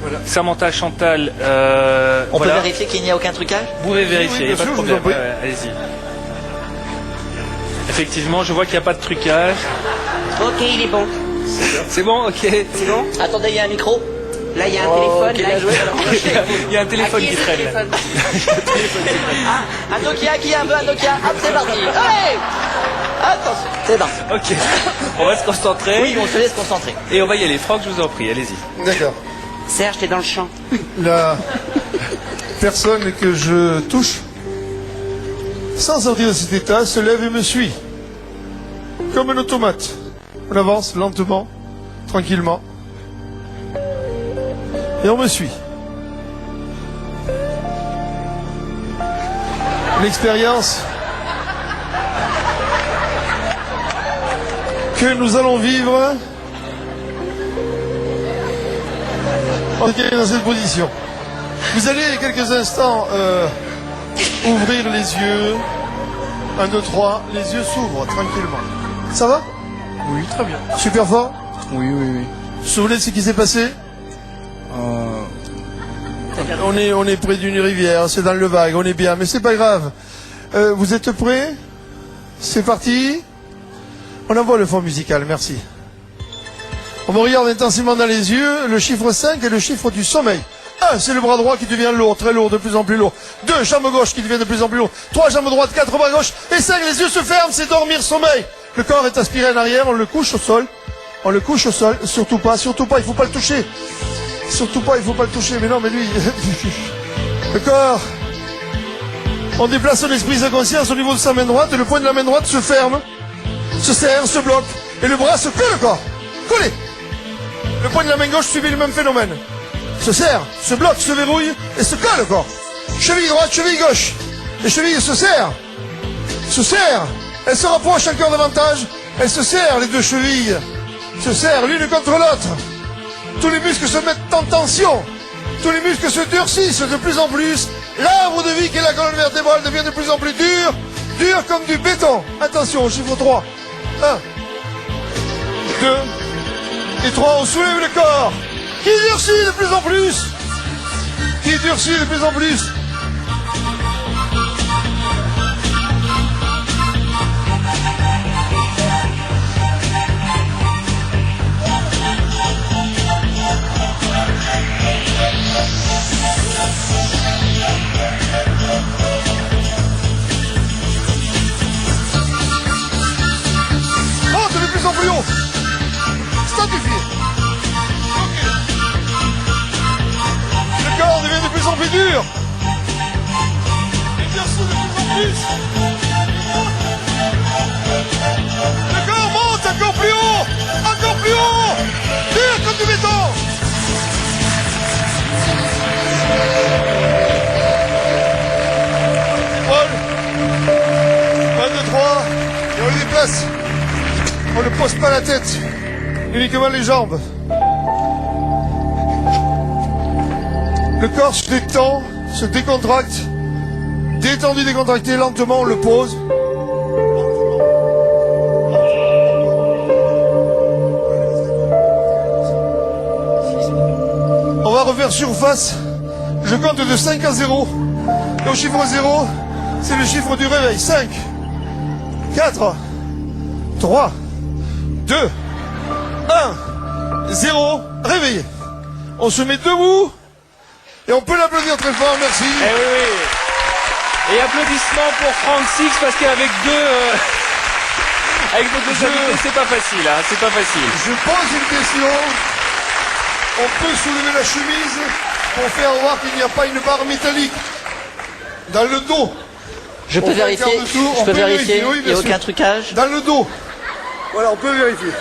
Voilà. Samantha, Chantal, on peut vérifier qu'il n'y a aucun trucage? Vous pouvez vérifier, oui, pas de sûr, problème. Allez-y. Effectivement, je vois qu'il n'y a pas de trucage. Ok, il est bon. C'est bon, ok. C'est bon? Attendez, il y a un micro. Là, il y a un téléphone. Qui Là, l'a joué? Il y a un téléphone qui traîne. Un Nokia qui a un peu un Nokia. Hop, c'est parti. Allez, attention, c'est parti. Ok, on va se concentrer. Oui, on se laisse concentrer. Et on va y aller. Franck, je vous en prie, allez-y. D'accord. Serge, t'es dans le champ. La personne que je touche, sans sortir de cet état, se lève et me suit. Comme un automate. On avance lentement, tranquillement. Et on me suit. L'expérience que nous allons vivre on est dans cette position. Vous allez quelques instants ouvrir les yeux. 1, 2, 3, les yeux s'ouvrent tranquillement. Ça va? Oui, très bien. Super fort? Oui, oui, oui. Vous vous souvenez de ce qui s'est passé? On est près d'une rivière, c'est dans le vague, on est bien, mais c'est pas grave. Vous êtes prêts? C'est parti? On envoie le fond musical, merci. On me regarde intensément dans les yeux, le chiffre 5 est le chiffre du sommeil. 1, c'est le bras droit qui devient lourd, très lourd, de plus en plus lourd. 2, jambe gauche qui devient de plus en plus lourd. 3, jambe droite, 4, bras gauche. Et 5, les yeux se ferment, c'est dormir, sommeil. Le corps est aspiré en arrière, on le couche au sol. On le couche au sol, surtout pas, il faut pas le toucher. Surtout pas, il faut pas le toucher, mais non, mais lui... Le corps... On déplace son esprit, sa conscience au niveau de sa main droite, et le point de la main droite se ferme, se serre, se bloque, et le bras se colle au corps. Collé. Le point de la main gauche subit le même phénomène. Se serre, se bloque, se verrouille, et se colle au corps. Cheville droite, cheville gauche. Les chevilles se serrent. Se serrent. Elles se rapprochent encore davantage. Elles se serrent, les deux chevilles. Se serrent l'une contre l'autre. Tous les muscles se mettent en tension. Tous les muscles se durcissent de plus en plus. L'arbre de vie qui est la colonne vertébrale devient de plus en plus dur. Dur comme du béton. Attention au chiffre 3. 1, 2 et 3. On soulève le corps. Qui durcit de plus en plus. Qui durcit de plus en plus. Monte de plus en plus haut. Statifié. Le corps devient de plus en plus dur. Exercice de plus en plus. Le corps monte encore plus haut. Encore plus haut. Dur comme du béton. Paul. 1, 2, 3. Et on le déplace. On ne pose pas la tête. Uniquement les jambes. Le corps se détend, se décontracte. Détendu, décontracté, lentement, on le pose. On va refaire surface. Je compte de 5 à 0. Et au chiffre 0, c'est le chiffre du réveil. 5, 4, 3, 2, 1, 0. Réveillé. On se met debout. Et on peut l'applaudir très fort, merci. Eh oui, oui. Et applaudissements pour Franck Six, parce qu'avec avec vos deux invités, c'est pas facile, hein, c'est pas facile. Je pose une question. On peut soulever la chemise pour faire voir qu'il n'y a pas une barre métallique dans le dos. Je peux vérifier, on peut vérifier, oui, il n'y a sûr. aucun trucage. Dans le dos. Voilà, on peut vérifier.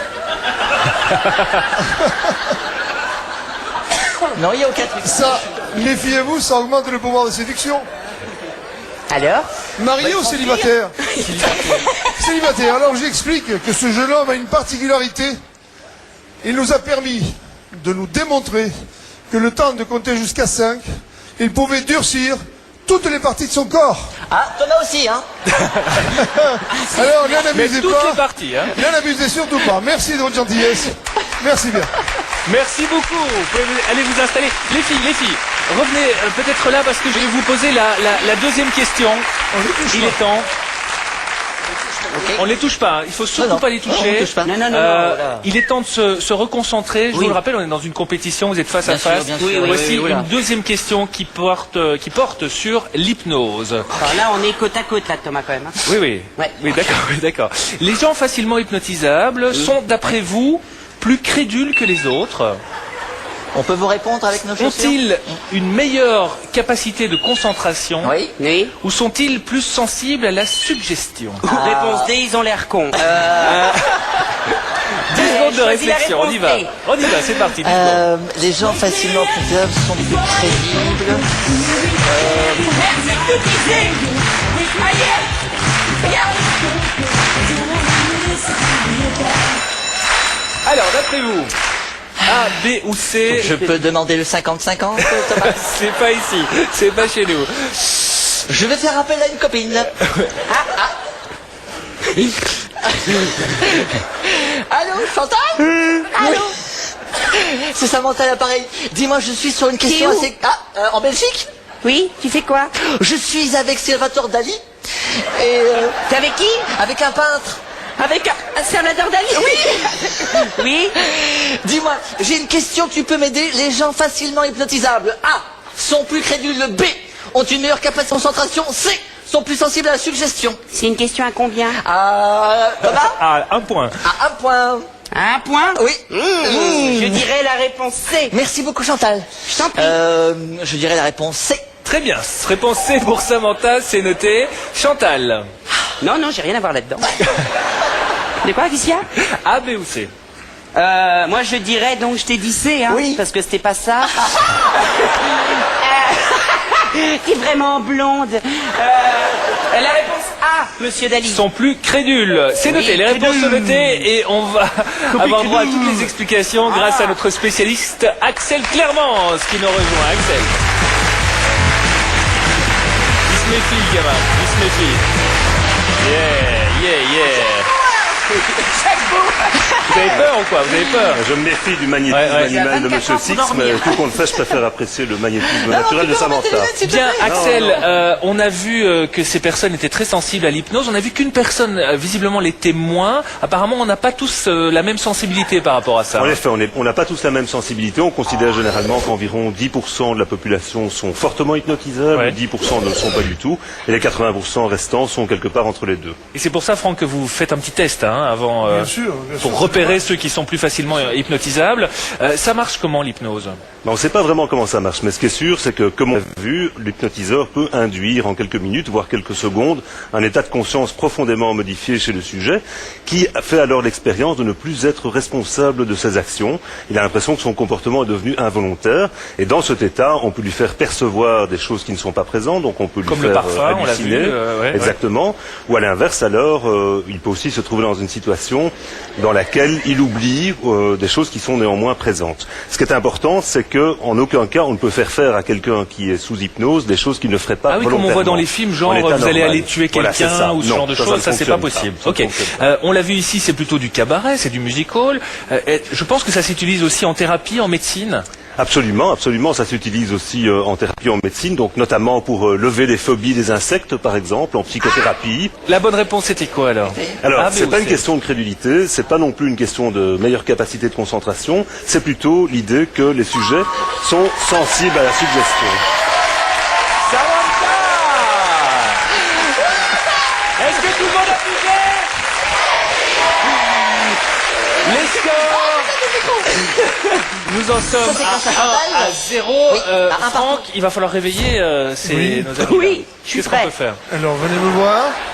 Non, il n'y a aucun trucage. Ça, méfiez-vous, ça augmente le pouvoir de séduction. Alors? Marié ou célibataire? Célibataire. Alors j'explique que ce jeune homme a une particularité. Il nous a permis de nous démontrer que le temps de compter jusqu'à 5, il pouvait durcir toutes les parties de son corps. Ah, t'en as aussi, hein? Alors n'en Mais abusez toutes pas. les parties, hein. N'en abusez surtout pas. Merci de votre gentillesse. Merci bien. Merci beaucoup. Vous pouvez aller vous installer. Les filles, revenez peut-être là parce que je vais vous poser la deuxième question. Il est temps. Ok. On ne les touche pas, il faut surtout Non, pas les on toucher. touche pas. Non, non, non, voilà. Il est temps de se reconcentrer. Je Oui. vous le rappelle, on est dans une compétition, vous êtes face à Bien sûr, face. bien sûr. Oui, oui, Voici oui, une oui. deuxième question qui porte sur l'hypnose. Alors là, on est côte à côte, là, Thomas, quand même. Hein. Oui. Ouais. Oui, d'accord. Les gens facilement hypnotisables sont, d'après vous, plus crédules que les autres. On peut vous répondre avec nos chaussures? Ont-ils une meilleure capacité de concentration? Oui. Oui. Ou sont-ils plus sensibles à la suggestion? Réponse D, ils ont l'air cons. 10 secondes de choisis la réflexion, on y va. réponse On y va, c'est parti. 10 secondes. Les gens facilement hypnotisables sont plus crédibles. Alors, d'après vous, A, B ou C? Je peux demander le 50-50, Thomas? C'est pas ici, c'est pas chez nous. Je vais faire appel à une copine. Allô, Chantal? Allô? C'est Samantha à l'appareil. Dis-moi, je suis sur une question où assez... en Belgique? Oui, tu fais quoi? Je suis avec Salvatore Dali. Et T'es avec qui? avec un peintre. Avec un Salvador Dali? Oui. Oui. Dis-moi, j'ai une question, tu peux m'aider? Les gens facilement hypnotisables, A, sont plus crédules, B, ont une meilleure capacité de concentration, C, sont plus sensibles à la suggestion. C'est une question à combien? Thomas? Ah, un point. À 1 point. Un point? Oui. Je dirais la réponse C. Merci beaucoup, Chantal. Je t'en prie. Je dirais la réponse C. Très bien. Réponse C pour Samantha, c'est noté. Chantal. Non, j'ai rien à voir là-dedans. De quoi, qu'est-ce qu'il y a? A, B ou C? Moi, je dirais, donc, je t'ai dit C, hein, Oui. parce que c'était pas ça. T'es vraiment blonde. La réponse A, monsieur Dali. Ils sont plus crédules. C'est noté, Oui, les réponses sont crédules. notées et on va avoir droit à toutes les explications grâce à notre spécialiste Axel Clermont, qui nous rejoint. Axel. Il se méfie, le gamin. Il se méfie. Yeah. Vous avez peur ou quoi? Vous avez peur? Je me méfie du magnétisme Ouais. animal de 24 Monsieur ans pour Six, dormir. mais tout compte fait, je préfère apprécier le magnétisme naturel de Samantha. Bien, Axel, on a vu que ces personnes étaient très sensibles à l'hypnose. On a vu qu'une personne, visiblement, l'était moins. Apparemment, on n'a pas tous la même sensibilité par rapport à ça. En effet, on n'a pas tous la même sensibilité. On considère généralement qu'environ 10% de la population sont fortement hypnotisables, Ouais. 10% ne le sont pas du tout, et les 80% restants sont quelque part entre les deux. Et c'est pour ça, Franck, que vous faites un petit test avant, Bien sûr. pour repérer ceux qui sont plus facilement hypnotisables. Ça marche comment l'hypnose? On ne sait pas vraiment comment ça marche, mais ce qui est sûr, c'est que, comme on l'a vu, l'hypnotiseur peut induire en quelques minutes, voire quelques secondes, un état de conscience profondément modifié chez le sujet, qui fait alors l'expérience de ne plus être responsable de ses actions. Il a l'impression que son comportement est devenu involontaire, et dans cet état, on peut lui faire percevoir des choses qui ne sont pas présentes, donc on peut lui Comme faire le parfum, on l'a halluciner, vu, ouais. exactement. Ou à l'inverse, alors, il peut aussi se trouver dans une situation dans laquelle il oublie des choses qui sont néanmoins présentes. Ce qui est important, c'est que en aucun cas on ne peut faire à quelqu'un qui est sous hypnose des choses qu'il ne ferait pas Ah oui, comme on volontairement. voit dans les films, genre En état vous allez normal. aller tuer Voilà, quelqu'un c'est ça. ou ce Non, genre de ça choses, ne ça c'est pas fonctionne possible. Ça ne Ok. fonctionne pas. On l'a vu ici, c'est plutôt du cabaret, c'est du music hall. Je pense que ça s'utilise aussi en thérapie, en médecine. Absolument, ça s'utilise aussi en thérapie en médecine, donc notamment pour lever les phobies des insectes, par exemple, en psychothérapie. La bonne réponse c'était quoi alors? Alors, A, B c'est ou pas une C? question de crédulité, c'est pas non plus une question de meilleure capacité de concentration, c'est plutôt l'idée que les sujets sont sensibles à la suggestion. Samantha! Est-ce que tout le monde a pigé? Les scores! Nous en sommes à 1 à 0. Oui, à un Franck, il va falloir réveiller nos amis. Oui, là. je suis Qu'est-ce qu'on prêt. peut faire? Alors, venez me voir.